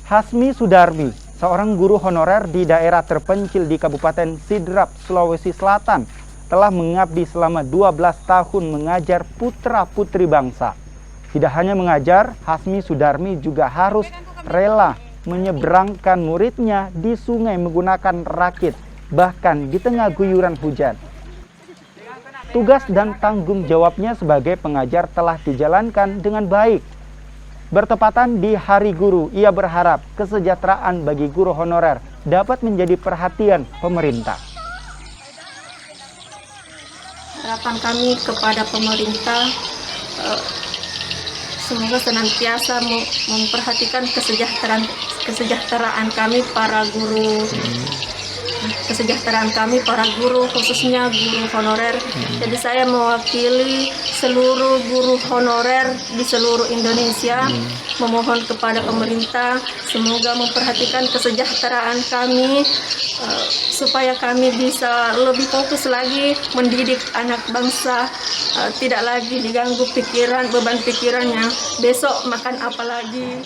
Hasmi Sudarmi, seorang guru honorer di daerah terpencil di Kabupaten Sidrap, Sulawesi Selatan, telah mengabdi selama 12 tahun mengajar putra-putri bangsa. Tidak hanya mengajar, Hasmi Sudarmi juga harus rela menyeberangkan muridnya di sungai menggunakan rakit, bahkan di tengah guyuran hujan. Tugas dan tanggung jawabnya sebagai pengajar telah dijalankan dengan baik. Bertepatan di Hari Guru, ia berharap kesejahteraan bagi guru honorer dapat menjadi perhatian pemerintah. Harapan kami kepada pemerintah, semoga senantiasa memperhatikan kesejahteraan kami para guru. Kesejahteraan kami para guru, khususnya guru honorer. Jadi saya mewakili seluruh guru honorer di seluruh Indonesia, memohon kepada pemerintah semoga memperhatikan kesejahteraan kami, supaya kami bisa lebih fokus lagi mendidik anak bangsa, tidak lagi diganggu beban pikirannya besok makan apa lagi.